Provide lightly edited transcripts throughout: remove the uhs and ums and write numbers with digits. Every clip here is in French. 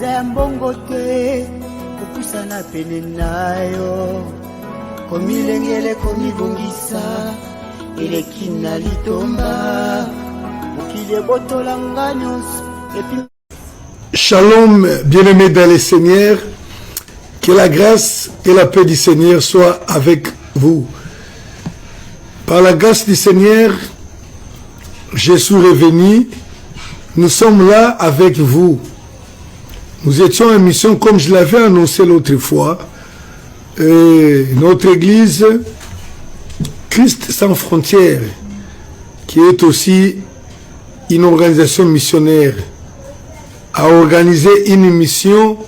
mbongo te kopusana pene nayo komilengele komibongisa eleki na litomba mokili botolanga nyonso. Shalom, bien-aimés dans le Seigneur, que la grâce et la paix du Seigneur soient avec vous. Par la grâce du Seigneur, je suis revenu, nous sommes là avec vous. Nous étions en mission, comme je l'avais annoncé l'autre fois, notre église Christ sans frontières, qui est aussi une organisation missionnaire, a organisé une mission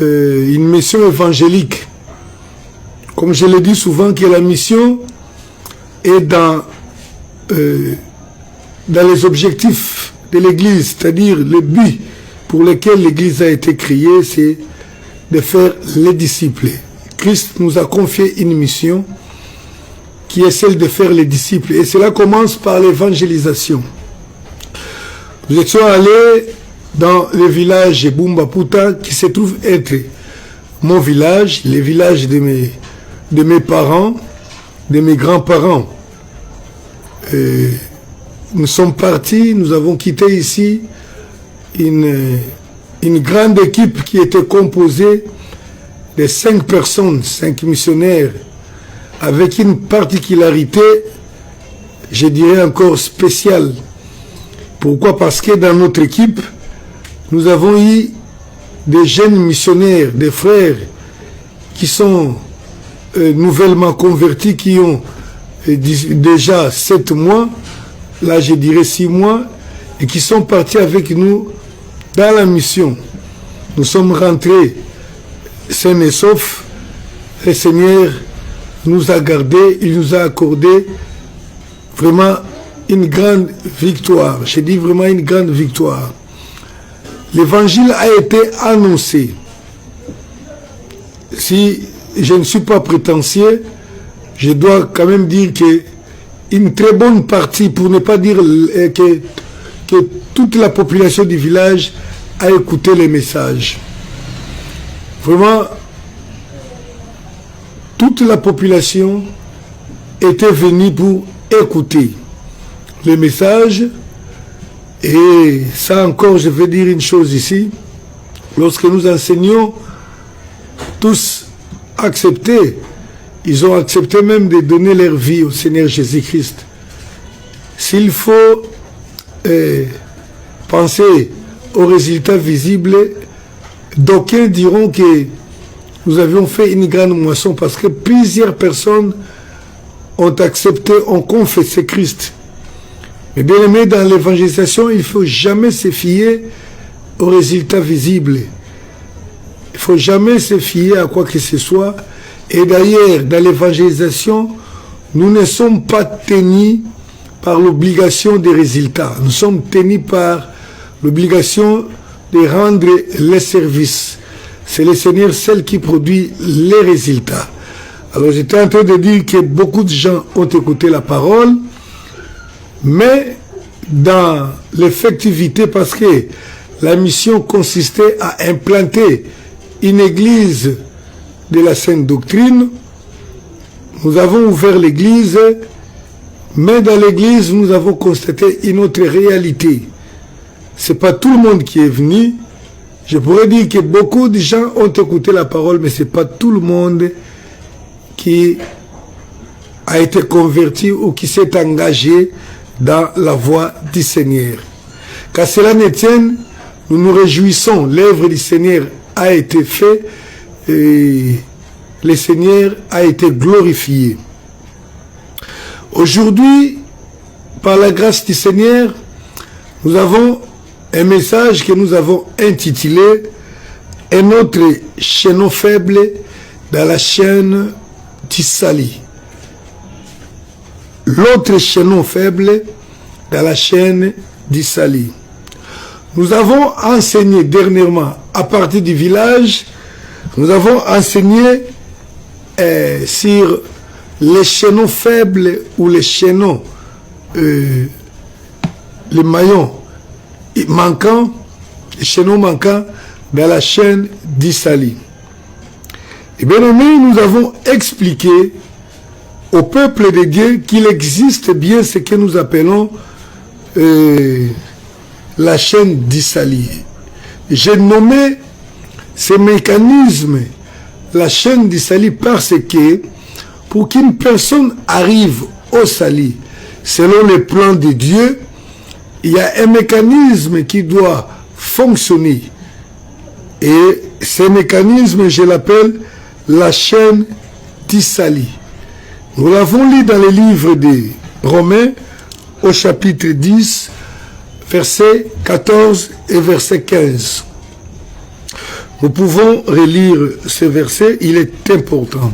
évangélique. Comme je le dis souvent, que la mission est dans les objectifs de l'église, c'est-à-dire le but pour lequel l'église a été créée, c'est de faire les disciples. Christ nous a confié une mission qui est celle de faire les disciples. Et cela commence par l'évangélisation. Nous étions allés dans le village de Bumbaputa, qui se trouve être mon village, le village de mes parents, de mes grands-parents. Nous sommes partis, nous avons quitté ici une grande équipe qui était composée de 5 personnes, 5 missionnaires, avec une particularité, je dirais encore spéciale. Pourquoi? Parce que dans notre équipe, nous avons eu des jeunes missionnaires, des frères qui sont nouvellement convertis, qui ont déjà 7 mois, là je dirais 6 mois, et qui sont partis avec nous dans la mission. Nous sommes rentrés sains et saufs. Le Seigneur nous a gardés, il nous a accordé vraiment une grande victoire. Je dis vraiment une grande victoire. L'évangile a été annoncé. Si je ne suis pas prétentieux, je dois quand même dire que une très bonne partie, pour ne pas dire que toute la population du village a écouté les messages. Vraiment, toute la population était venue pour écouter les messages. Et ça encore, je vais dire une chose ici. Lorsque nous enseignons, tous accepté. Ils ont accepté même de donner leur vie au Seigneur Jésus-Christ. S'il faut penser aux résultats visibles, d'aucuns diront que nous avions fait une grande moisson parce que plusieurs personnes ont accepté, ont confessé Christ. Mais bien aimé, dans l'évangélisation, il ne faut jamais se fier aux résultats visibles. Il ne faut jamais se fier à quoi que ce soit. Et d'ailleurs, dans l'évangélisation, nous ne sommes pas tenus par l'obligation des résultats. Nous sommes tenus par l'obligation de rendre les services. C'est le Seigneur seul qui produit les résultats. Alors j'étais en train de dire que beaucoup de gens ont écouté la parole, mais dans l'effectivité, parce que la mission consistait à implanter une église de la Sainte Doctrine, nous avons ouvert l'église, mais dans l'église, nous avons constaté une autre réalité. Ce n'est pas tout le monde qui est venu. Je pourrais dire que beaucoup de gens ont écouté la parole, mais ce n'est pas tout le monde qui a été converti ou qui s'est engagé dans la voie du Seigneur. Qu'à cela ne tienne, nous nous réjouissons. L'œuvre du Seigneur a été faite et le Seigneur a été glorifié. Aujourd'hui, par la grâce du Seigneur, nous avons un message que nous avons intitulé « Un autre chaînon faible dans la chaîne du salut ». L'autre chaînon faible dans la chaîne du salut. Nous avons enseigné dernièrement, à partir du village, nous avons enseigné sur les chaînons faibles ou les chaînons, les maillons manquants, chaînon manquant dans la chaîne d'Issali. Et bien aimé, nous avons expliqué au peuple de Dieu qu'il existe bien ce que nous appelons la chaîne d'Issali. J'ai nommé ce mécanisme la chaîne d'Issali parce que pour qu'une personne arrive au Sali, selon le plan de Dieu, il y a un mécanisme qui doit fonctionner. Et ce mécanisme, je l'appelle la chaîne d'Issali. Nous l'avons lu dans le livre des Romains au chapitre 10, verset 14 et verset 15. Nous pouvons relire ce verset, il est important.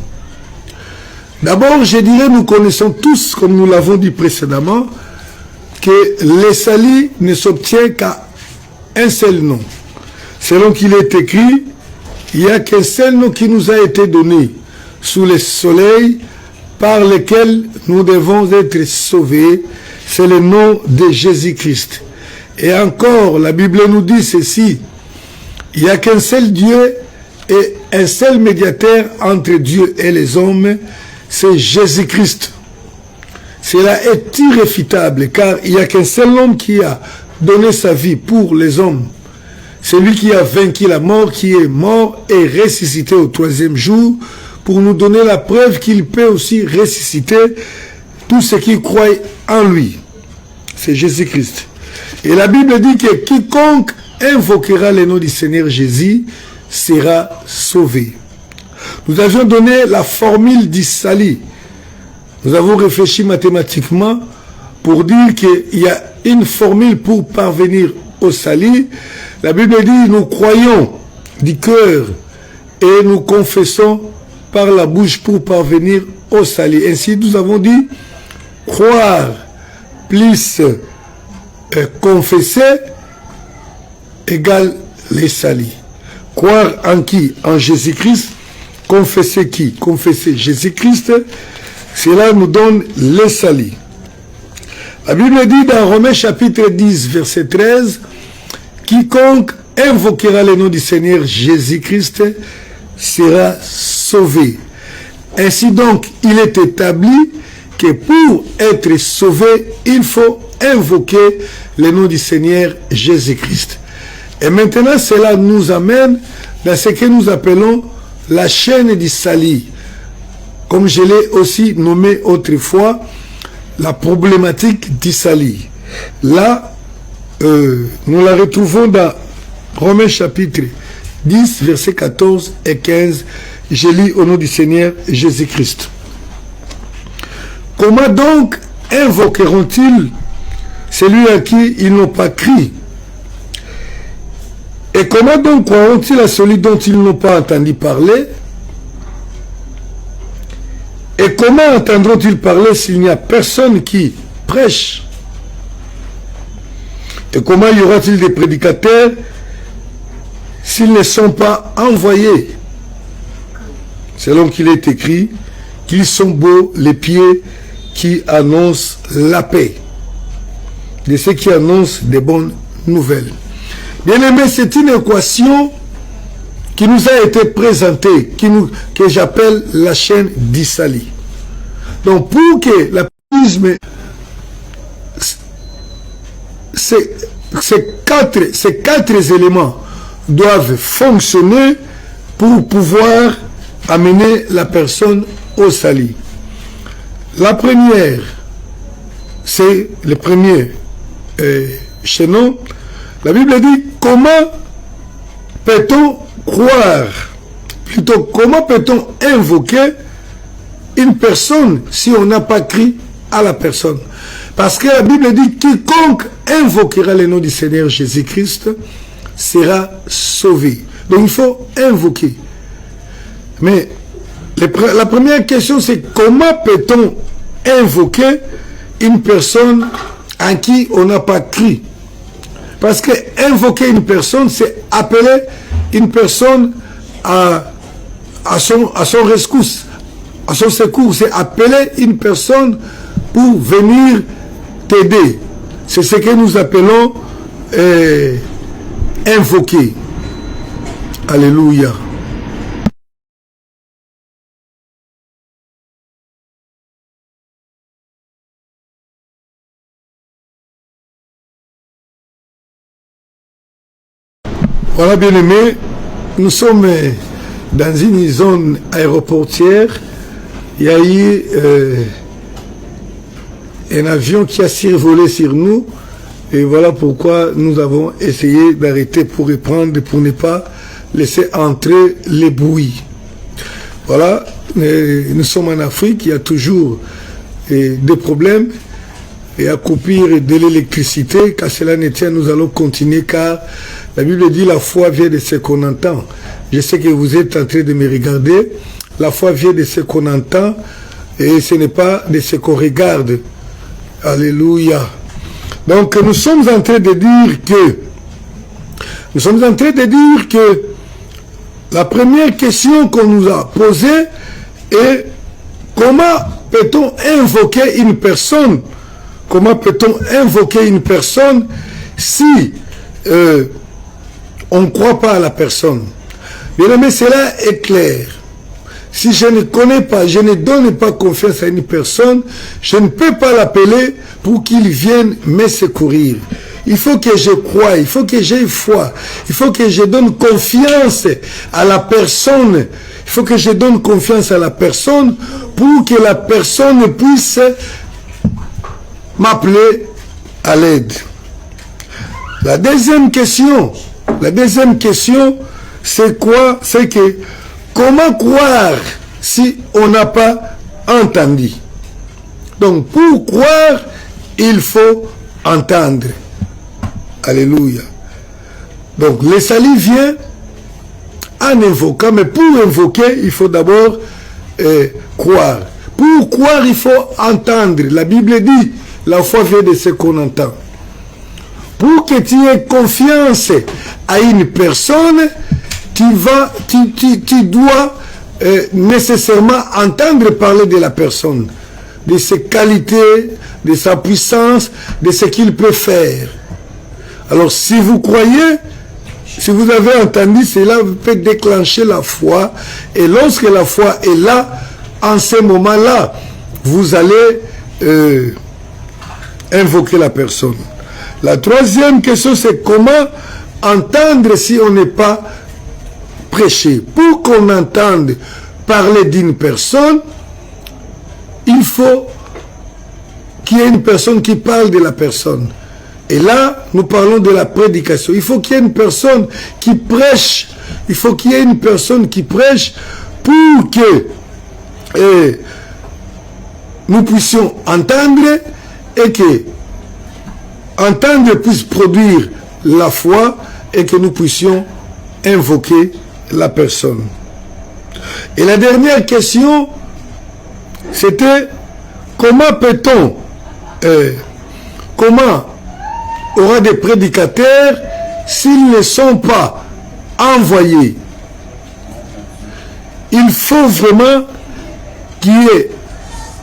D'abord, je dirais, nous connaissons tous, comme nous l'avons dit précédemment, que le Sali ne s'obtient qu'à un seul nom. Selon qu'il est écrit, il n'y a qu'un seul nom qui nous a été donné sous le soleil par lequel nous devons être sauvés, c'est le nom de Jésus-Christ. Et encore, la Bible nous dit ceci, il n'y a qu'un seul Dieu et un seul médiateur entre Dieu et les hommes, c'est Jésus-Christ. Cela est irréfutable, car il n'y a qu'un seul homme qui a donné sa vie pour les hommes. Celui qui a vaincu la mort, qui est mort et ressuscité au troisième jour, pour nous donner la preuve qu'il peut aussi ressusciter tous ceux qui croient en lui. C'est Jésus-Christ. Et la Bible dit que quiconque invoquera le nom du Seigneur Jésus sera sauvé. Nous avions donné la formule d'Issali. Nous avons réfléchi mathématiquement pour dire qu'il y a une formule pour parvenir au Sali. La Bible dit, nous croyons du cœur et nous confessons par la bouche pour parvenir au Sali. Ainsi, nous avons dit, croire plus confesser égale les Sali. Croire en qui? En Jésus-Christ. Confesser qui? Confesser Jésus-Christ. Cela nous donne les Sali. La Bible dit dans Romains chapitre 10, verset 13, quiconque invoquera le nom du Seigneur Jésus-Christ sera sauvé. Ainsi donc, il est établi que pour être sauvé, il faut invoquer le nom du Seigneur Jésus-Christ. Et maintenant, cela nous amène dans ce que nous appelons la chaîne d'Issali. Comme je l'ai aussi nommé autrefois, la problématique d'Issali. Là, nous la retrouvons dans Romains chapitre 10, versets 14 et 15. Je lis au nom du Seigneur Jésus-Christ. Comment donc invoqueront-ils celui à qui ils n'ont pas cru? Et comment donc croiront-ils à celui dont ils n'ont pas entendu parler? Et comment entendront-ils parler s'il n'y a personne qui prêche? Et comment y aura-t-il des prédicateurs s'ils ne sont pas envoyés? Selon qu'il est écrit, qu'ils sont beaux les pieds qui annoncent la paix, de ceux qui annoncent des bonnes nouvelles. Bien aimé, c'est une équation qui nous a été présentée, que j'appelle la chaîne d'Issali. Donc pour que l'apisme, ces quatre éléments doivent fonctionner pour pouvoir amener la personne au Sali. La première, c'est le premier chaînon. La Bible dit, comment peut-on croire, plutôt comment peut-on invoquer une personne si on n'a pas cru à la personne? Parce que la Bible dit, quiconque invoquera le nom du Seigneur Jésus-Christ sera sauvé. Donc il faut invoquer. Mais la première question, c'est comment peut-on invoquer une personne en qui on n'a pas cru? Parce que invoquer une personne, c'est appeler une personne à son rescousse, à son secours. C'est appeler une personne pour venir t'aider. C'est ce que nous appelons invoquer. Alléluia. Voilà, bien aimé, nous sommes dans une zone aéroportière. Il y a eu un avion qui a survolé sur nous. Et voilà pourquoi nous avons essayé d'arrêter pour reprendre, pour ne pas laisser entrer les bruits. Voilà, nous sommes en Afrique, il y a toujours des problèmes. Et à coupure de l'électricité, quand cela ne tient, nous allons continuer car la Bible dit la foi vient de ce qu'on entend. Je sais que vous êtes en train de me regarder. La foi vient de ce qu'on entend et ce n'est pas de ce qu'on regarde. Alléluia. Donc nous sommes en train de dire que la première question qu'on nous a posée est comment peut-on invoquer une personne? Comment peut-on invoquer une personne si on ne croit pas à la personne? Bien aimé, cela est clair. Si je ne connais pas, je ne donne pas confiance à une personne, je ne peux pas l'appeler pour qu'il vienne me secourir. Il faut que je croie, il faut que j'aie foi, il faut que je donne confiance à la personne. Il faut que je donne confiance à la personne pour que la personne puisse m'appeler à l'aide. La deuxième question, c'est quoi? C'est que comment croire si on n'a pas entendu? Donc pour croire, il faut entendre. Alléluia. Donc le salut vient en invoquant, mais pour invoquer, il faut d'abord croire. Pour croire, il faut entendre. La Bible dit, la foi vient de ce qu'on entend. Pour que tu aies confiance à une personne, tu dois nécessairement entendre parler de la personne, de ses qualités, de sa puissance, de ce qu'il peut faire. Alors si vous croyez, si vous avez entendu, cela peut déclencher la foi. Et lorsque la foi est là, en ce moment-là, vous allez invoquer la personne. La troisième question, c'est comment entendre si on n'est pas prêché. Pour qu'on entende parler d'une personne, il faut qu'il y ait une personne qui parle de la personne. Et là, nous parlons de la prédication. Il faut qu'il y ait une personne qui prêche. Il faut qu'il y ait une personne qui prêche pour que nous puissions entendre et que entendre puisse produire la foi et que nous puissions invoquer la personne. Et la dernière question, c'était comment peut-on, comment aura des prédicateurs s'ils ne sont pas envoyés? Il faut vraiment qu'il y ait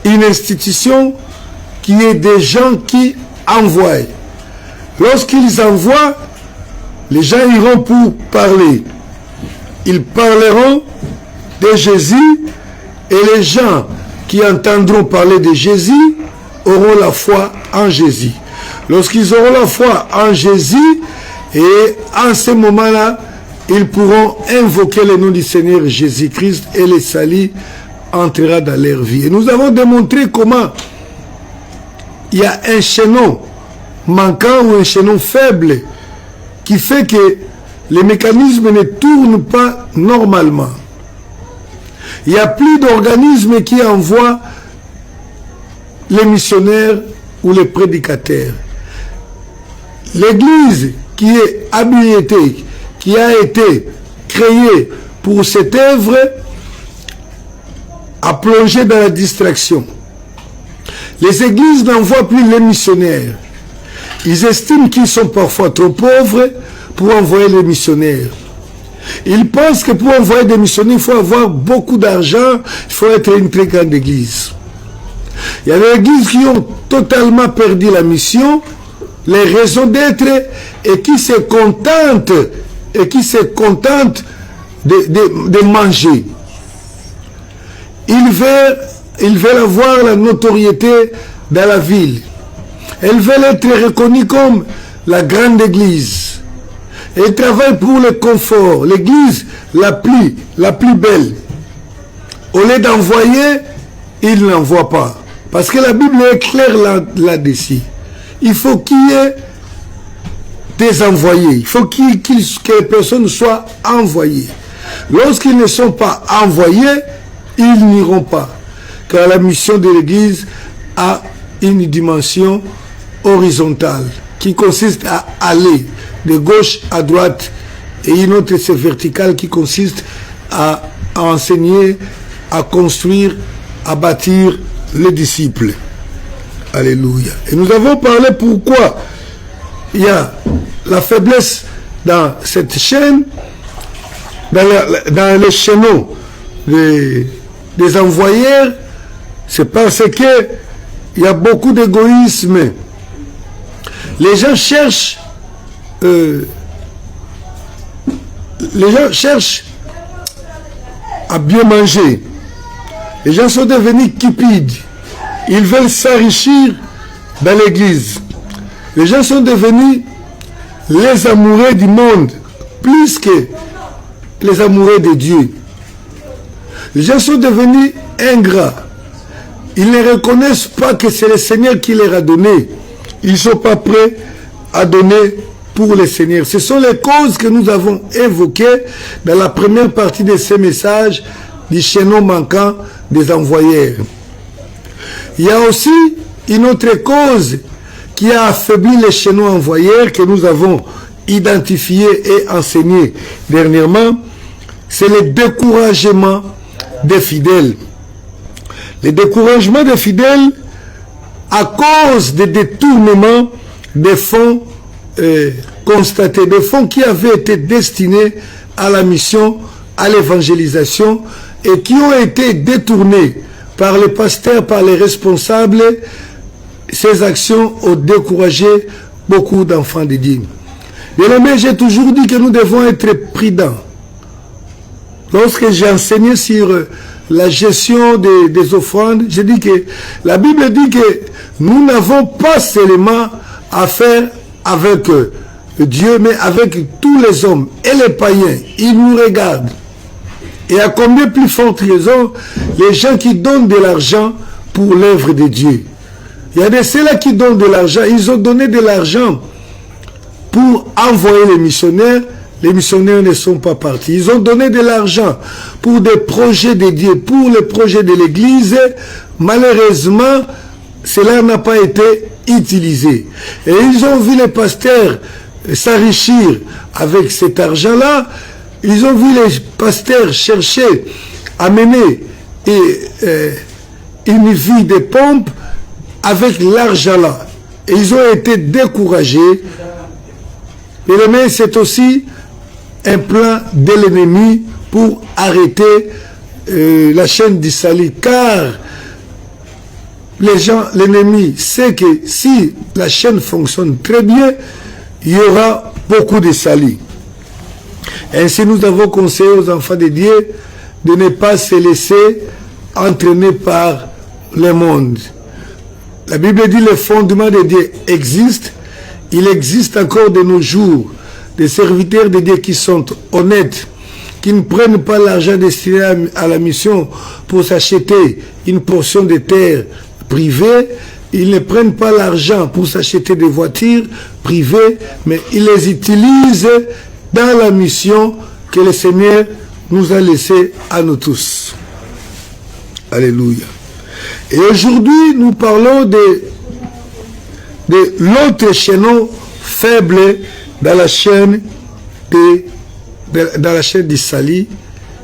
une institution, qu'il y ait des gens qui envoient. Lorsqu'ils envoient, les gens iront pour parler. Ils parleront de Jésus et les gens qui entendront parler de Jésus auront la foi en Jésus. Lorsqu'ils auront la foi en Jésus, et en ce moment-là, ils pourront invoquer le nom du Seigneur Jésus-Christ et le salut entrera dans leur vie. Et nous avons démontré comment il y a un chaînon manquant ou un chaînon faible qui fait que les mécanismes ne tournent pas normalement. Il n'y a plus d'organismes qui envoient les missionnaires ou les prédicateurs. L'Église qui est habilitée, qui a été créée pour cette œuvre, a plongé dans la distraction. Les églises n'envoient plus les missionnaires. Ils estiment qu'ils sont parfois trop pauvres pour envoyer les missionnaires. Ils pensent que pour envoyer des missionnaires, il faut avoir beaucoup d'argent, il faut être une très grande église. Il y a des églises qui ont totalement perdu la mission les raisons d'être et qui se contentent de manger. Ils veulent avoir la notoriété dans la ville. Elles veulent être reconnues comme la grande église. Elles travaillent pour le confort, l'église la plus belle. Au lieu d'envoyer, ils n'envoient pas. Parce que la Bible est claire là-dessus. Il faut qu'il y ait des envoyés. Il faut que les personnes soient envoyées. Lorsqu'ils ne sont pas envoyés, ils n'iront pas. Car la mission de l'Église a une dimension horizontale qui consiste à aller de gauche à droite, et une autre c'est verticale qui consiste à enseigner, à construire, à bâtir les disciples. Alléluia. Et nous avons parlé pourquoi il y a la faiblesse dans cette chaîne, dans les chaînons des envoyeurs. C'est parce que il y a beaucoup d'égoïsme. Les gens cherchent à bien manger. Les gens sont devenus cupides. Ils veulent s'enrichir dans l'église. Les gens sont devenus les amoureux du monde plus que les amoureux de Dieu. Les gens sont devenus ingrats. Ils ne reconnaissent pas que c'est le Seigneur qui leur a donné. Ils ne sont pas prêts à donner pour le Seigneur. Ce sont les causes que nous avons évoquées dans la première partie de ces messages du chaînon manquant des envoyeurs. Il y a aussi une autre cause qui a affaibli les chaînons envoyeurs que nous avons identifié et enseigné dernièrement. C'est le découragement des fidèles. Le découragement des fidèles à cause des détournements des fonds constatés, des fonds qui avaient été destinés à la mission, à l'évangélisation et qui ont été détournés par les pasteurs, par les responsables. Ces actions ont découragé beaucoup d'enfants de Dieu. Bien-aimés, j'ai toujours dit que nous devons être prudents. Lorsque j'ai enseigné sur la gestion des offrandes, j'ai dit que la Bible dit que nous n'avons pas seulement affaire avec Dieu, mais avec tous les hommes et les païens. Ils nous regardent. Et à combien plus forte raison, les gens qui donnent de l'argent pour l'œuvre de Dieu. Il y a de ceux-là qui donnent de l'argent. Ils ont donné de l'argent pour envoyer les missionnaires. Les missionnaires ne sont pas partis. Ils ont donné de l'argent pour des projets de Dieu, pour les projets de l'Église. Malheureusement, cela n'a pas été utilisé. Et ils ont vu les pasteurs s'enrichir avec cet argent-là. Ils ont vu les pasteurs chercher à mener une vie de pompe avec l'argent-là. Et ils ont été découragés. Mais c'est aussi un plan de l'ennemi pour arrêter la chaîne du salut. Car l'ennemi sait que si la chaîne fonctionne très bien, il y aura beaucoup de salut. Ainsi, nous avons conseillé aux enfants de Dieu de ne pas se laisser entraîner par le monde. La Bible dit que le fondement de Dieu existe. Il existe encore de nos jours des serviteurs de Dieu qui sont honnêtes, qui ne prennent pas l'argent destiné à la mission pour s'acheter une portion de terre privée. Ils ne prennent pas l'argent pour s'acheter des voitures privées, mais ils les utilisent dans la mission que le Seigneur nous a laissée à nous tous. Alléluia. Et aujourd'hui, nous parlons de l'autre chaînon faible dans la chaîne du salut,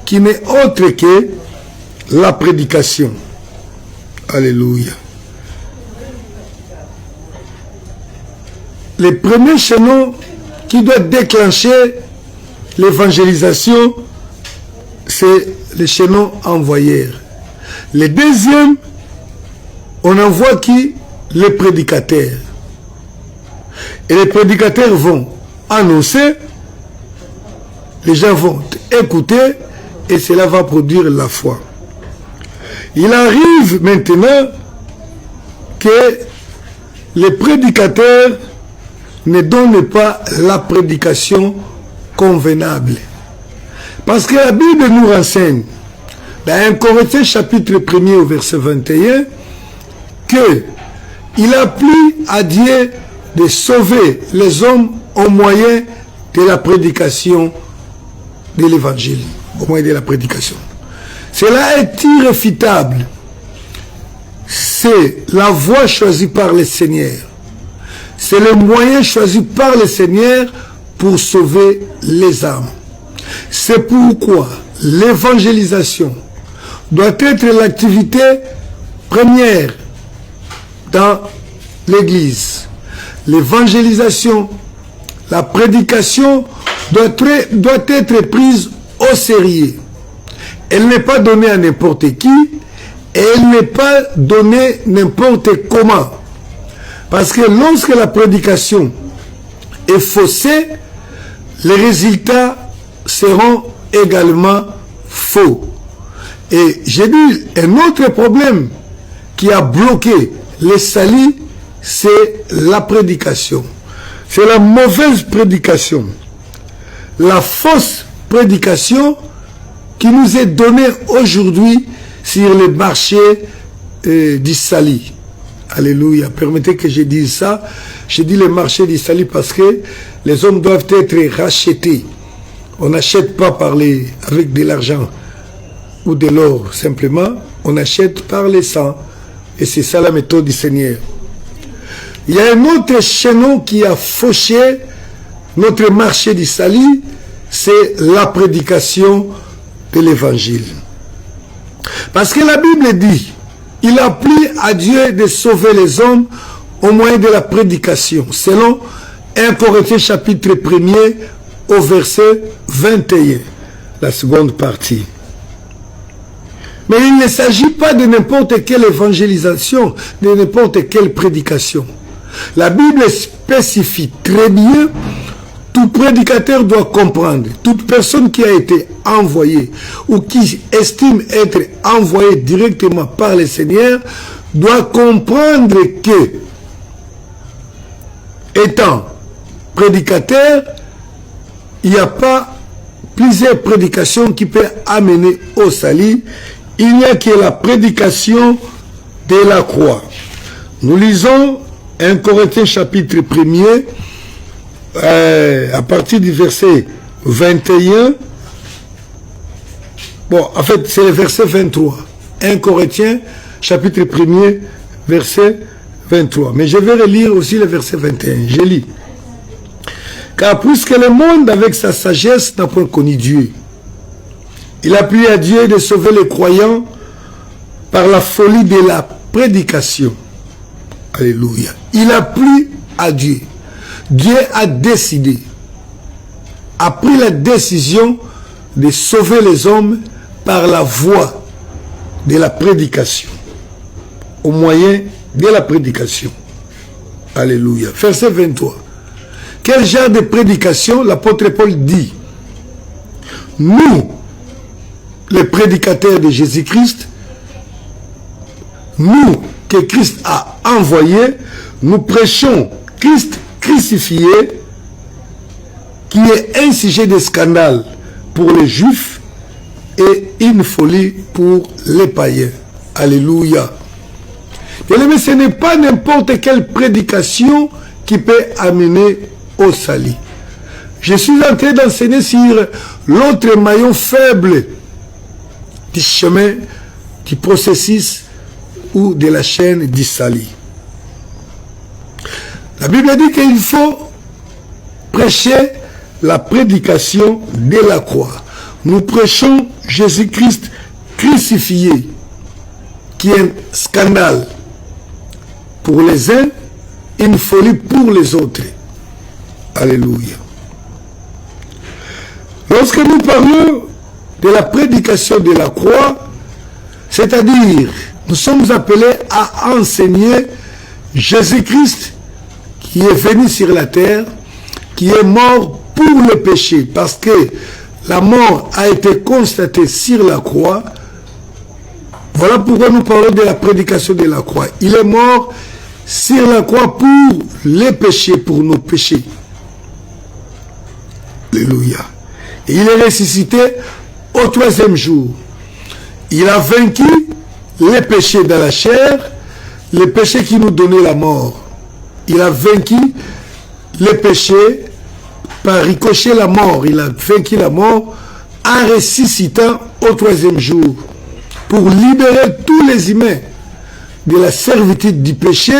qui n'est autre que la prédication. Alléluia. Le premier chaînon qui doit déclencher l'évangélisation, c'est le chaînon envoyeur. Le deuxième, on envoie qui? Les prédicateurs. Et les prédicateurs vont annoncer, les gens vont écouter, et cela va produire la foi. Il arrive maintenant que les prédicateurs ne donnent pas la prédication convenable. Parce que la Bible nous renseigne, dans 1 Corinthiens chapitre 1er au verset 21, que il a plu à Dieu de sauver les hommes au moyen de la prédication de l'évangile, au moyen de la prédication. Cela est irréfutable. C'est la voie choisie par le Seigneur. C'est le moyen choisi par le Seigneur pour sauver les âmes. C'est pourquoi l'évangélisation doit être l'activité première dans l'Église. L'évangélisation, la prédication doit être prise au sérieux. Elle n'est pas donnée à n'importe qui, et elle n'est pas donnée n'importe comment. Parce que lorsque la prédication est faussée, les résultats seront également faux. Et j'ai dit, un autre problème qui a bloqué les salis, c'est la prédication. C'est la mauvaise prédication. La fausse prédication qui nous est donnée aujourd'hui sur le marché du Sali. Alléluia. Permettez que je dise ça. Je dis le marché du Sali parce que les hommes doivent être rachetés. On n'achète pas avec de l'argent ou de l'or simplement. On achète par le sang. Et c'est ça la méthode du Seigneur. Il y a un autre chaînon qui a fauché notre marché du Sali, c'est la prédication de l'évangile. Parce que la Bible dit, il a plu à Dieu de sauver les hommes au moyen de la prédication, selon 1 Corinthiens chapitre 1er au verset 21, la seconde partie. Mais il ne s'agit pas de n'importe quelle évangélisation, de n'importe quelle prédication. La Bible spécifie très bien, tout prédicateur doit comprendre, toute personne qui a été envoyée ou qui estime être envoyée directement par le Seigneur doit comprendre que, étant prédicateur, il n'y a pas plusieurs prédications qui peuvent amener au salut. Il n'y a que la prédication de la croix. Nous lisons 1 Corinthiens chapitre 1er, à partir du verset 21. Bon, en fait, c'est le verset 23. 1 Corinthiens chapitre 1er, verset 23. Mais je vais relire aussi le verset 21. Je lis. Car puisque le monde, avec sa sagesse, n'a point connu Dieu, il a plu à Dieu de sauver les croyants par la folie de la prédication. Alléluia. Il a plu à Dieu. Dieu a décidé, a pris la décision de sauver les hommes par la voie de la prédication, au moyen de la prédication. Alléluia. Verset 23. Quel genre de prédication? L'apôtre Paul dit, nous, les prédicateurs de Jésus-Christ, nous que Christ a envoyés, nous prêchons Christ crucifié, qui est un sujet de scandale pour les Juifs et une folie pour les païens. Alléluia. Mais ce n'est pas n'importe quelle prédication qui peut amener au salut. Je suis en train d'enseigner sur l'autre maillon faible du chemin, du processus ou de la chaîne du salut. La Bible dit qu'il faut prêcher la prédication de la croix. Nous prêchons Jésus-Christ crucifié, qui est un scandale pour les uns, une folie pour les autres. Alléluia. Lorsque nous parlons de la prédication de la croix, c'est-à-dire, nous sommes appelés à enseigner Jésus-Christ qui est venu sur la terre, qui est mort pour le péché, parce que la mort a été constatée sur la croix. Voilà pourquoi nous parlons de la prédication de la croix. Il est mort sur la croix pour les péchés, pour nos péchés. Alléluia. Et il est ressuscité au 3e jour. Il a vaincu les péchés dans la chair, les péchés qui nous donnaient la mort. Il a vaincu les péchés par ricochet la mort. Il a vaincu la mort en ressuscitant au 3e jour pour libérer tous les humains de la servitude du péché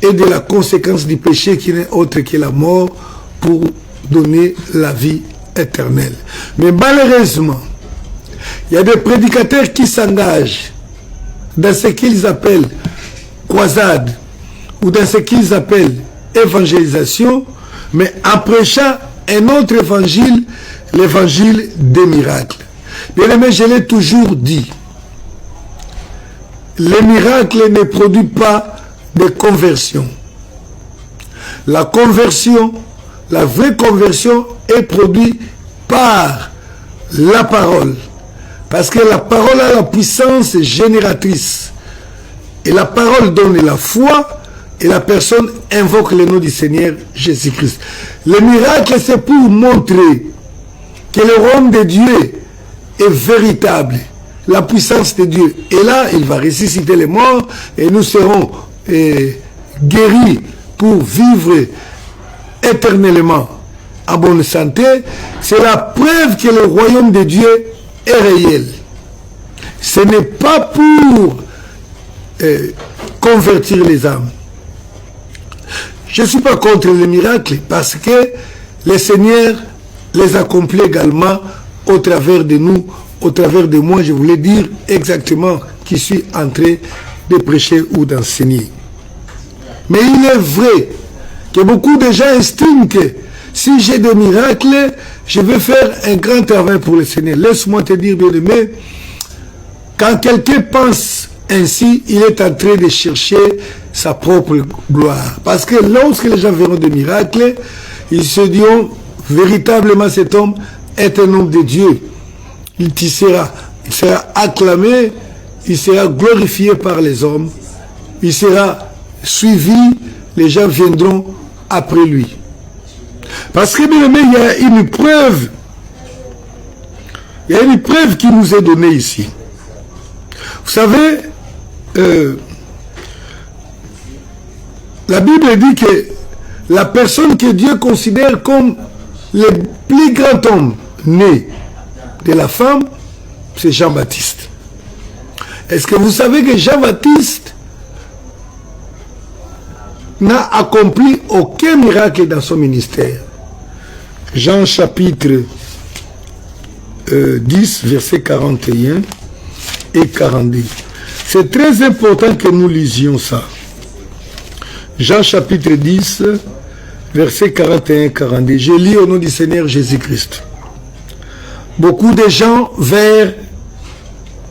et de la conséquence du péché qui n'est autre que la mort pour donner la vie éternelle. Mais malheureusement, il y a des prédicateurs qui s'engagent dans ce qu'ils appellent croisade ou dans ce qu'ils appellent évangélisation, mais en prêchant un autre évangile, l'évangile des miracles. Bien aimé, je l'ai toujours dit, les miracles ne produisent pas de conversion. La conversion, la vraie conversion est produite par la parole. Parce que la parole a la puissance génératrice. Et la parole donne la foi et la personne invoque le nom du Seigneur Jésus-Christ. Le miracle, c'est pour montrer que le royaume de Dieu est véritable. La puissance de Dieu. Et là, il va ressusciter les morts et nous serons guéris pour vivre éternellement en bonne santé. C'est la preuve que le royaume de Dieu est réel. Ce n'est pas pour convertir les âmes. Je ne suis pas contre les miracles parce que le Seigneur les accomplit également au travers de nous, au travers de moi. Je voulais dire exactement qui suis en train de prêcher ou d'enseigner. Mais il est vrai que beaucoup de gens estiment que si j'ai des miracles, je vais faire un grand travail pour le Seigneur. Laisse-moi te dire, bien-aimé, quand quelqu'un pense ainsi, il est en train de chercher sa propre gloire. Parce que lorsque les gens verront des miracles, ils se diront, véritablement cet homme est un homme de Dieu. Il sera acclamé, il sera glorifié par les hommes, il sera suivi, les gens viendront après lui. Parce que, bien aimé, il y a une preuve. Il y a une preuve qui nous est donnée ici. Vous savez, la Bible dit que la personne que Dieu considère comme le plus grand homme né de la femme, c'est Jean-Baptiste. Est-ce que vous savez que Jean-Baptiste n'a accompli aucun miracle dans son ministère? Jean chapitre 10, versets 41 et 42. C'est très important que nous lisions ça. Jean chapitre 10, versets 41 et 42. Je lis au nom du Seigneur Jésus-Christ. Beaucoup de gens vinrent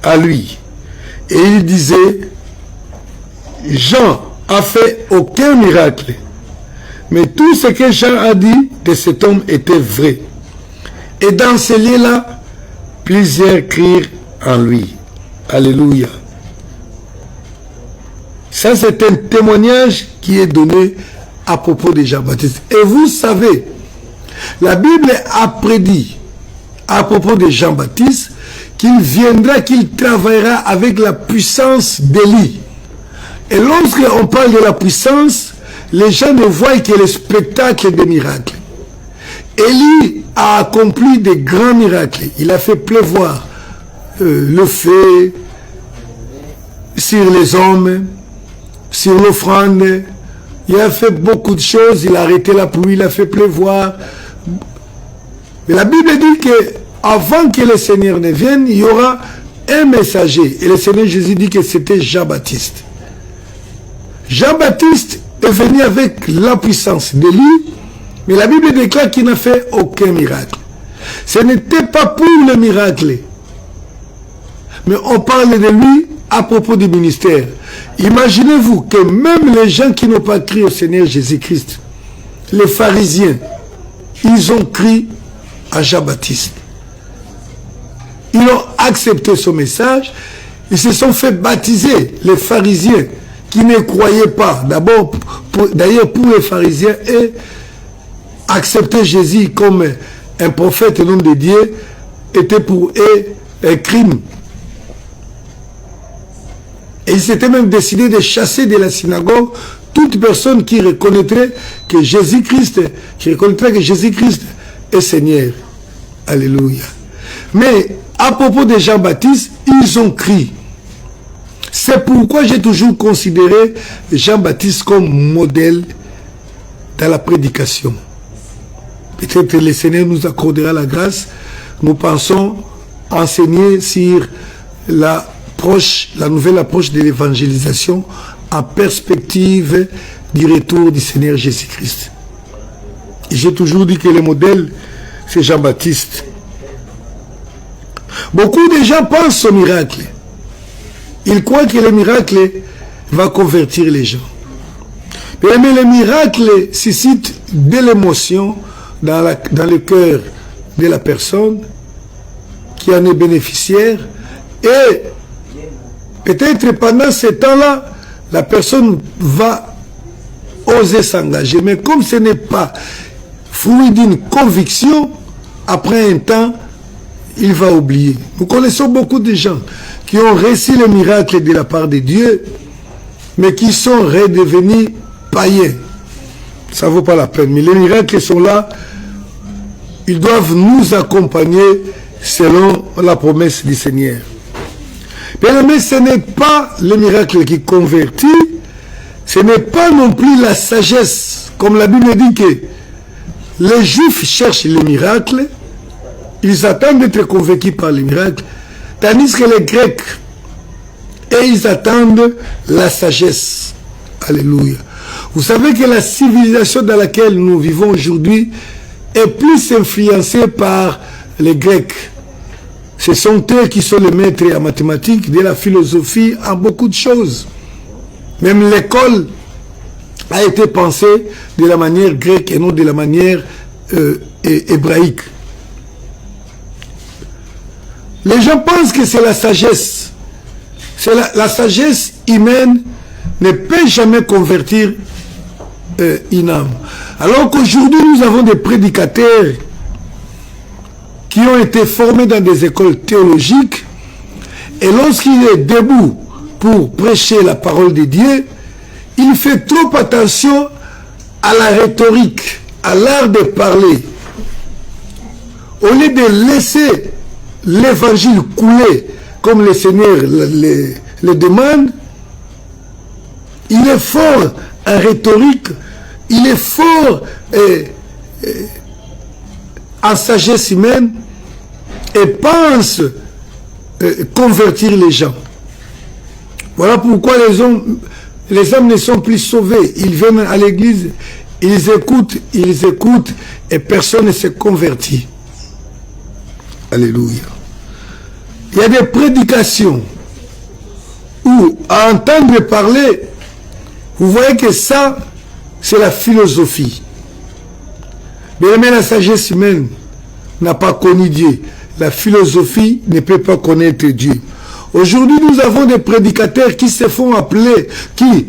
à lui et il disait, Jean a fait aucun miracle, mais tout ce que Jean a dit de cet homme était vrai. Et dans ce lieu-là, plusieurs crient en lui. Alléluia. Ça, c'est un témoignage qui est donné à propos de Jean-Baptiste. Et vous savez, la Bible a prédit à propos de Jean-Baptiste qu'il viendra, qu'il travaillera avec la puissance d'Élie. Et lorsqu'on parle de la puissance, les gens ne voient que le spectacle des miracles. Élie a accompli de grands miracles. Il a fait pleuvoir le feu sur les hommes, sur l'offrande. Il a fait beaucoup de choses. Il a arrêté la pluie, il a fait pleuvoir. Mais la Bible dit que avant que le Seigneur ne vienne, il y aura un messager. Et le Seigneur Jésus dit que c'était Jean-Baptiste. Jean-Baptiste est venu avec la puissance de lui, mais la Bible déclare qu'il n'a fait aucun miracle. Ce n'était pas pour le miracle, mais on parle de lui à propos du ministère, imaginez-vous que même les gens qui n'ont pas cru au Seigneur Jésus-Christ, les pharisiens, ils ont cru à Jean-Baptiste. Ils ont accepté son message, ils se sont fait baptiser, les pharisiens qui ne croyaient pas. D'ailleurs, pour les pharisiens, et accepter Jésus comme un prophète et l'homme de Dieu était pour eux un crime. Et ils s'étaient même décidés de chasser de la synagogue toute personne qui reconnaîtrait que Jésus-Christ est Seigneur. Alléluia. Mais à propos de Jean-Baptiste, ils ont crié. C'est pourquoi j'ai toujours considéré Jean-Baptiste comme modèle dans la prédication. Peut-être que le Seigneur nous accordera la grâce. Nous pensons enseigner sur la nouvelle approche de l'évangélisation en perspective du retour du Seigneur Jésus-Christ. Et j'ai toujours dit que le modèle, c'est Jean-Baptiste. Beaucoup de gens pensent au miracle. Ils croient que le miracle va convertir les gens. Mais le miracle suscite de l'émotion dans le cœur de la personne qui en est bénéficiaire. Et peut-être pendant ce temps-là, la personne va oser s'engager. Mais comme ce n'est pas fruit d'une conviction, après un temps, il va oublier. Nous connaissons beaucoup de gens qui ont reçu le miracle de la part de Dieu, mais qui sont redevenus païens. Ça ne vaut pas la peine. Mais les miracles sont là. Ils doivent nous accompagner selon la promesse du Seigneur. Mais ce n'est pas le miracle qui convertit, ce n'est pas non plus la sagesse. Comme la Bible dit que les Juifs cherchent le miracle, ils attendent d'être convaincus par le miracle, tandis que les Grecs, ils attendent la sagesse. Alléluia. Vous savez que la civilisation dans laquelle nous vivons aujourd'hui est plus influencée par les Grecs. Ce sont eux qui sont les maîtres en mathématiques, de la philosophie, en beaucoup de choses. Même l'école a été pensée de la manière grecque et non de la manière hébraïque. Les gens pensent que c'est la sagesse. La sagesse humaine ne peut jamais convertir une âme. Alors qu'aujourd'hui, nous avons des prédicateurs qui ont été formés dans des écoles théologiques, et lorsqu'il est debout pour prêcher la parole de Dieu, il fait trop attention à la rhétorique, à l'art de parler. Au lieu de laisser l'évangile couler comme le Seigneur le demande, il est fort en rhétorique, il est fort en sagesse humaine et pense convertir les gens. Voilà pourquoi les hommes ne sont plus sauvés. Ils viennent à l'église, ils écoutent et personne ne se convertit. Alléluia. Il y a des prédications où, à entendre parler, vous voyez que ça, c'est la philosophie. Mais la sagesse humaine n'a pas connu Dieu. La philosophie ne peut pas connaître Dieu. Aujourd'hui, nous avons des prédicateurs qui se font appeler, qui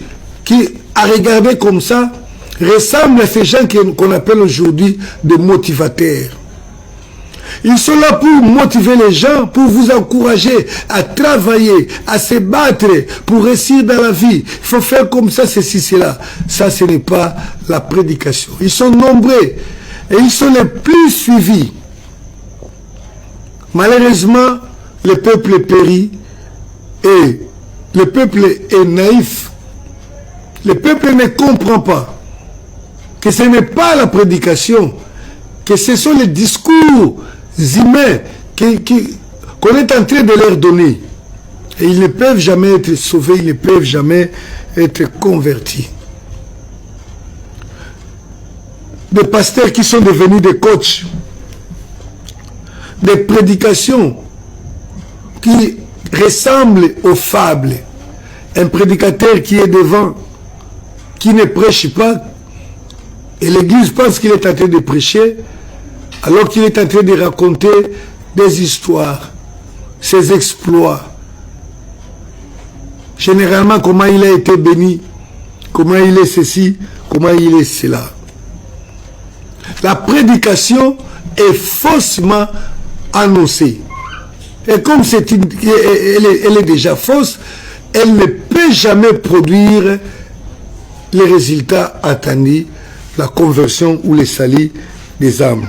à regarder comme ça, ressemblent à ces gens qu'on appelle aujourd'hui des motivateurs. Ils sont là pour motiver les gens, pour vous encourager à travailler, à se battre, pour réussir dans la vie. Il faut faire comme ça, ceci, cela. Ça, ce n'est pas la prédication. Ils sont nombreux et ils sont les plus suivis. Malheureusement, le peuple périt et le peuple est naïf. Le peuple ne comprend pas que ce n'est pas la prédication, que ce sont les discours humains qu'on est en train de leur donner. Et ils ne peuvent jamais être sauvés, ils ne peuvent jamais être convertis. Des pasteurs qui sont devenus des coachs, des prédications qui ressemble aux fables. Un prédicateur qui est devant, qui ne prêche pas, et l'Église pense qu'il est en train de prêcher, alors qu'il est en train de raconter des histoires, ses exploits. Généralement, comment il a été béni, comment il est ceci, comment il est cela. La prédication est faussement annoncée. Et comme elle est déjà fausse, elle ne peut jamais produire les résultats attendus, la conversion ou les salut des âmes.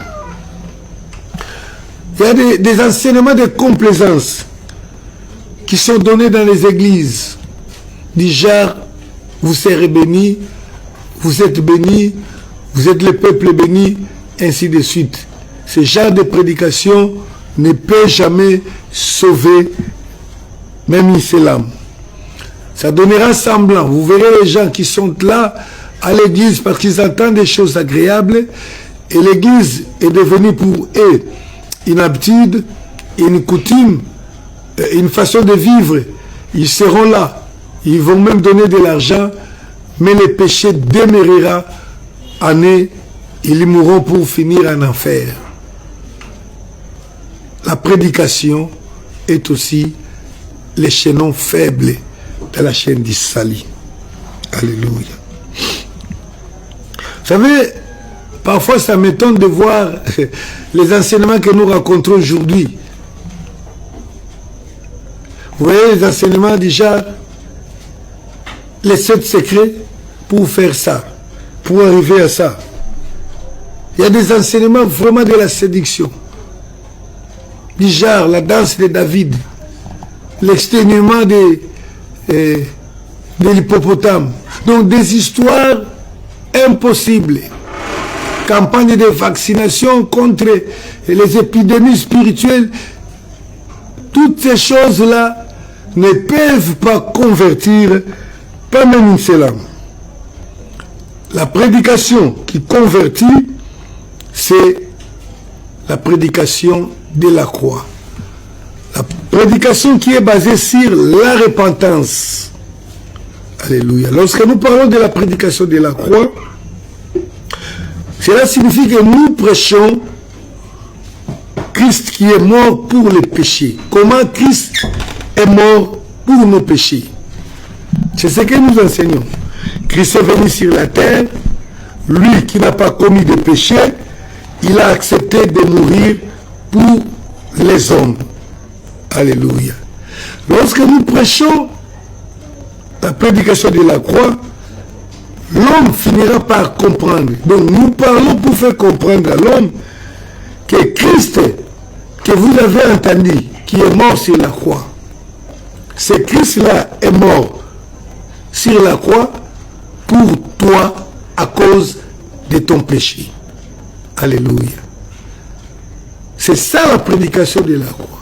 Il y a des enseignements de complaisance qui sont donnés dans les églises. Du genre, vous serez bénis, vous êtes bénis, vous êtes le peuple béni, ainsi de suite. Ce genre de prédication ne peut jamais sauver même une seule âme. Ça donnera semblant. Vous verrez les gens qui sont là à l'église parce qu'ils entendent des choses agréables et l'église est devenue pour eux une habitude, une coutume, une façon de vivre. Ils seront là. Ils vont même donner de l'argent, mais le péché demeurera en eux. Ils mourront pour finir en enfer. La prédication est aussi le chaînon faible de la chaîne du salut. Alléluia. Vous savez, parfois ça m'étonne de voir les enseignements que nous rencontrons aujourd'hui. Vous voyez les enseignements du genre, les 7 secrets pour faire ça, pour arriver à ça. Il y a des enseignements vraiment de la séduction. Du genre, la danse de David, l'exténuement de l'hippopotame. Donc des histoires impossibles. Campagne de vaccination contre les épidémies spirituelles. Toutes ces choses-là ne peuvent pas convertir, pas même une seule âme. La prédication qui convertit, c'est la prédication de la croix. La prédication qui est basée sur la repentance. Alléluia. Lorsque nous parlons de la prédication de la croix, cela signifie que nous prêchons Christ qui est mort pour les péchés. Comment Christ est mort pour nos péchés? C'est ce que nous enseignons. Christ est venu sur la terre, lui qui n'a pas commis de péché, il a accepté de mourir pour les hommes. Alléluia. Lorsque nous prêchons la prédication de la croix, l'homme finira par comprendre. Donc nous parlons pour faire comprendre à l'homme que Christ, que vous avez entendu, qui est mort sur la croix, ce Christ-là est mort sur la croix pour toi à cause de ton péché. Alléluia. C'est ça la prédication de la croix.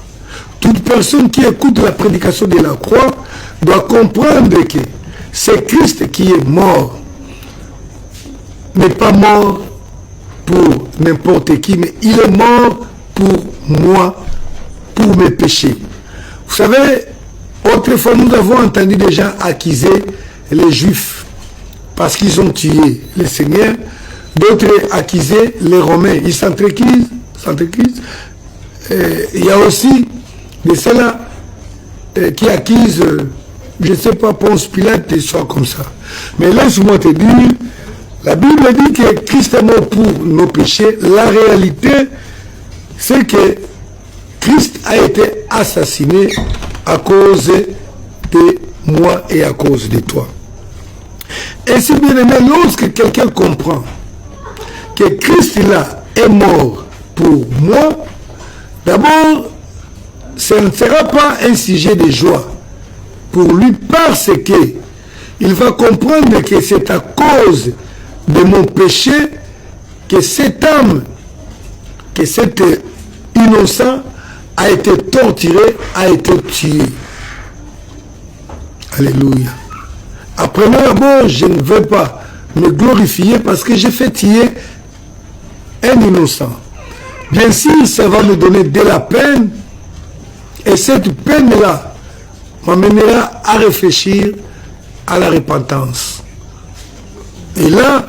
Toute personne qui écoute la prédication de la croix doit comprendre que c'est Christ qui est mort. N'est pas mort pour n'importe qui, mais il est mort pour moi, pour mes péchés. Vous savez, autrefois nous avons entendu des gens accuser les Juifs parce qu'ils ont tué le Seigneur. D'autres accusaient les Romains. Ils s'entrequisent. Il y a aussi de ceux-là qui accusent, je ne sais pas, Ponce Pilate, des choses comme ça. Mais laisse-moi te dire, la Bible dit que Christ est mort pour nos péchés. La réalité, c'est que Christ a été assassiné à cause de moi et à cause de toi. Et c'est bien aimé, lorsque quelqu'un comprend que Christ là est mort pour moi, d'abord, ce ne sera pas un sujet de joie pour lui parce que il va comprendre que c'est à cause de mon péché que cette âme, que cet innocent a été torturé, a été tué. Alléluia. Après moi, d'abord, je ne veux pas me glorifier parce que j'ai fait tuer un innocent. Bien sûr, ça va me donner de la peine. Et cette peine-là m'amènera à réfléchir à la repentance. Et là,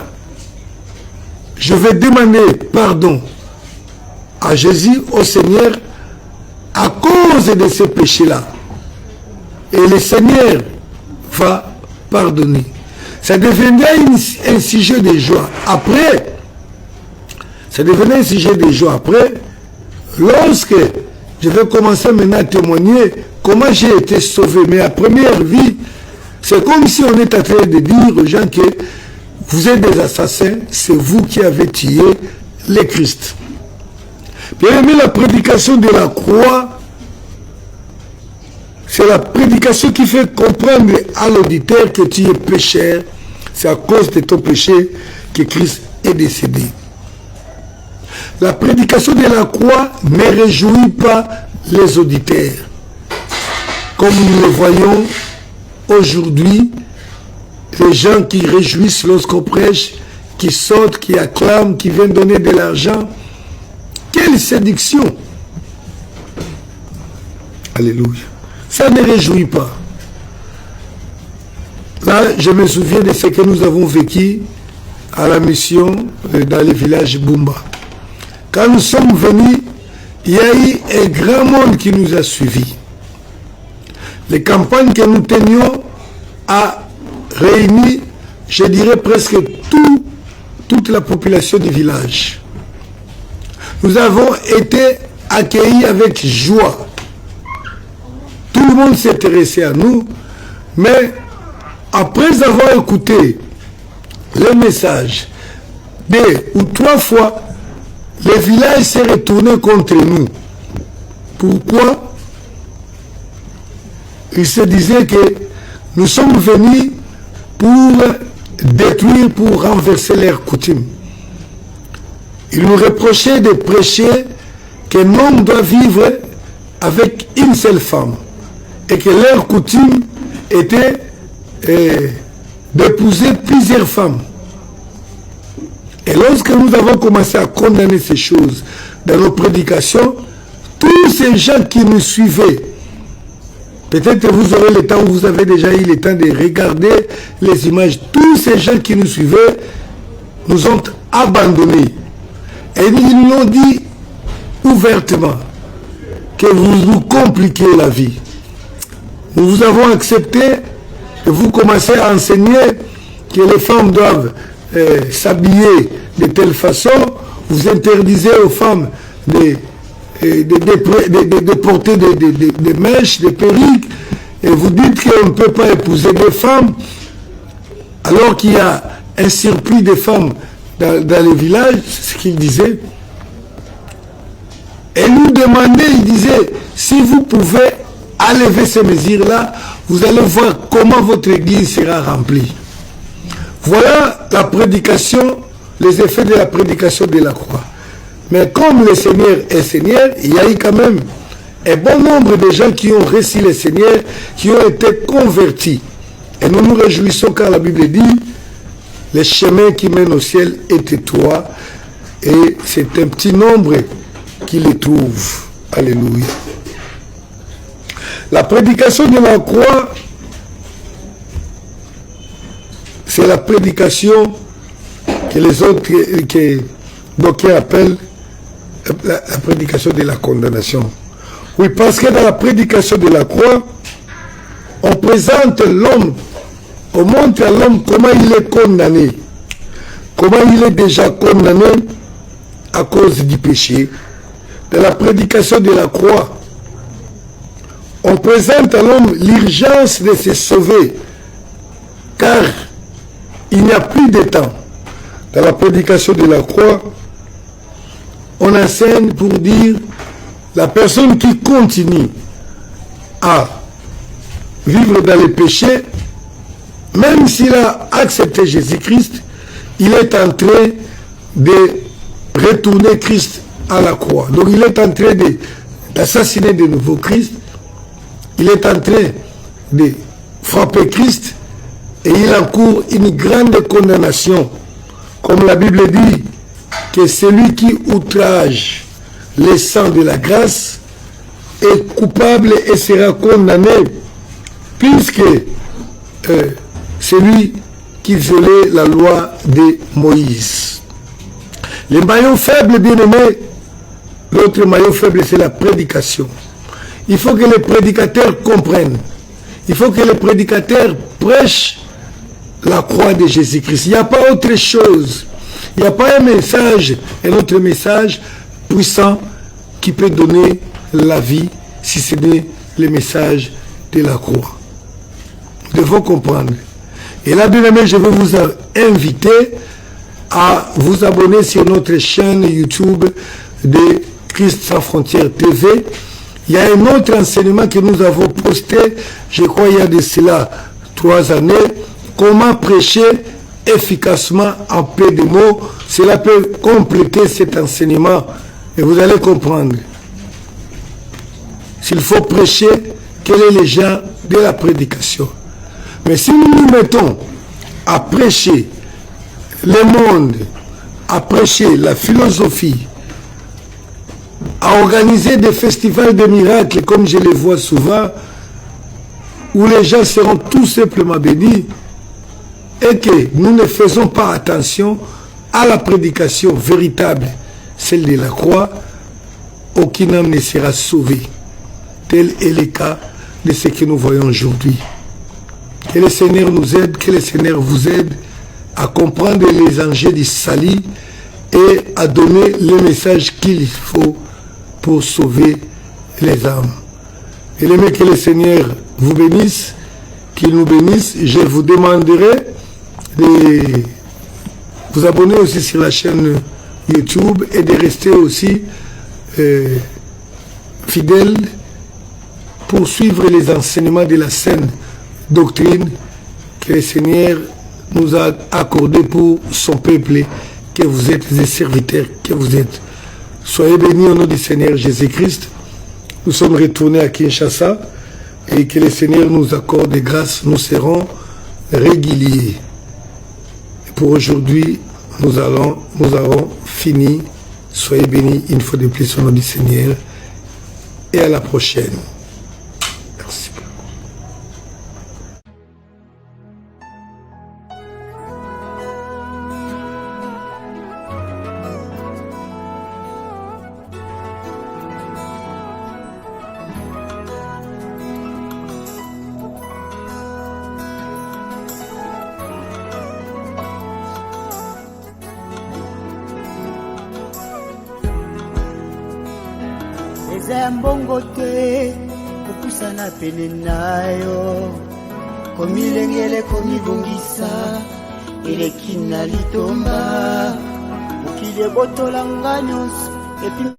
je vais demander pardon à Jésus, au Seigneur, à cause de ces péchés-là. Et le Seigneur va pardonner. Ça devenait un sujet de joie. Après, ça devenait un sujet de joie. Après, lorsque je vais commencer maintenant à témoigner comment j'ai été sauvé. Mais à première vie, c'est comme si on est en train de dire aux gens que vous êtes des assassins, c'est vous qui avez tué le Christ. Bien aimé, la prédication de la croix, c'est la prédication qui fait comprendre à l'auditeur que tu es pécheur. C'est à cause de ton péché que Christ est décédé. La prédication de la croix ne réjouit pas les auditeurs. Comme nous le voyons aujourd'hui, les gens qui réjouissent lorsqu'on prêche, qui sautent, qui acclament, qui viennent donner de l'argent. Quelle séduction! Alléluia. Ça ne réjouit pas. Là, je me souviens de ce que nous avons vécu à la mission dans le village Bumba. Quand nous sommes venus, il y a eu un grand monde qui nous a suivis. Les campagnes que nous tenions a réuni, je dirais presque toute la population du village. Nous avons été accueillis avec joie. Tout le monde s'intéressait à nous, mais après avoir écouté le message 2 ou 3 fois, le village s'est retourné contre nous. Pourquoi? Il se disait que nous sommes venus pour détruire, pour renverser leurs coutumes. Ils nous reprochaient de prêcher qu'un homme doit vivre avec une seule femme et que leur coutume était d'épouser plusieurs femmes. Et lorsque nous avons commencé à condamner ces choses dans nos prédications, tous ces gens qui nous suivaient, peut-être que vous aurez le temps, vous avez déjà eu le temps de regarder les images, tous ces gens qui nous suivaient nous ont abandonnés. Et ils nous ont dit ouvertement que vous nous compliquez la vie. Nous vous avons accepté et vous commencez à enseigner que les femmes doivent s'habiller de telle façon. Vous interdisez aux femmes de porter des mèches, des perruques, et vous dites qu'on ne peut pas épouser des femmes alors qu'il y a un surplus de femmes dans les villages, c'est ce qu'il disait. Et nous demandait, il disait, si vous pouvez enlever ces mesures-là, vous allez voir comment votre église sera remplie. Voilà la prédication, les effets de la prédication de la croix. Mais comme le Seigneur est Seigneur, il y a eu quand même un bon nombre de gens qui ont reçu le Seigneur, qui ont été convertis. Et nous nous réjouissons car la Bible dit, le chemin qui mène au ciel est étroit, et c'est un petit nombre qui les trouve. Alléluia. La prédication de la croix, c'est la prédication que les autres, que d'aucuns appellent la prédication de la condamnation. Oui, parce que dans la prédication de la croix, on présente l'homme, on montre à l'homme comment il est condamné, comment il est déjà condamné à cause du péché. Dans la prédication de la croix, on présente à l'homme l'urgence de se sauver, car il n'y a plus de temps. Dans la prédication de la croix, on enseigne pour dire la personne qui continue à vivre dans le péché, même s'il a accepté Jésus-Christ, il est en train de retourner Christ à la croix. Donc il est en train d'assassiner de nouveau Christ, il est en train de frapper Christ et il encourt une grande condamnation. Comme la Bible dit que celui qui outrage le sang de la grâce est coupable et sera condamné puisque c'est lui qui violait la loi de Moïse. Les maillons faibles, bien aimés, l'autre maillon faible, c'est la prédication. Il faut que les prédicateurs comprennent. Il faut que les prédicateurs prêchent la croix de Jésus-Christ. Il n'y a pas autre chose. Il n'y a pas un message, un autre message puissant qui peut donner la vie si ce n'est le message de la croix. Nous devons comprendre. Et là, bien aimé, je vais vous inviter à vous abonner sur notre chaîne YouTube de Christ sans frontières TV. Il y a un autre enseignement que nous avons posté, je crois il y a de cela 3 années, comment prêcher efficacement en peu de mots. Cela peut compléter cet enseignement et vous allez comprendre. S'il faut prêcher, quel est le genre de la prédication. Mais si nous nous mettons à prêcher le monde, à prêcher la philosophie, à organiser des festivals de miracles, comme je les vois souvent, où les gens seront tout simplement bénis, et que nous ne faisons pas attention à la prédication véritable, celle de la croix, aucune âme ne sera sauvée. Tel est le cas de ce que nous voyons aujourd'hui. Que le Seigneur nous aide, que le Seigneur vous aide à comprendre les enjeux du salut et à donner le message qu'il faut pour sauver les âmes. Et que le Seigneur vous bénisse, qu'il nous bénisse. Je vous demanderai de vous abonner aussi sur la chaîne YouTube et de rester aussi fidèle pour suivre les enseignements de la saine doctrine que le Seigneur nous a accordé pour son peuple, que vous êtes des serviteurs, que vous êtes. Soyez bénis au nom du Seigneur Jésus-Christ. Nous sommes retournés à Kinshasa et que le Seigneur nous accorde des grâces. Nous serons réguliers. Et pour aujourd'hui, nous avons fini. Soyez bénis une fois de plus au nom du Seigneur et à la prochaine. Merci. eza ya mbongo te kopusana pene na yo komilengele komibongisa eleki na litomba mokili ebotola nga nyonso epi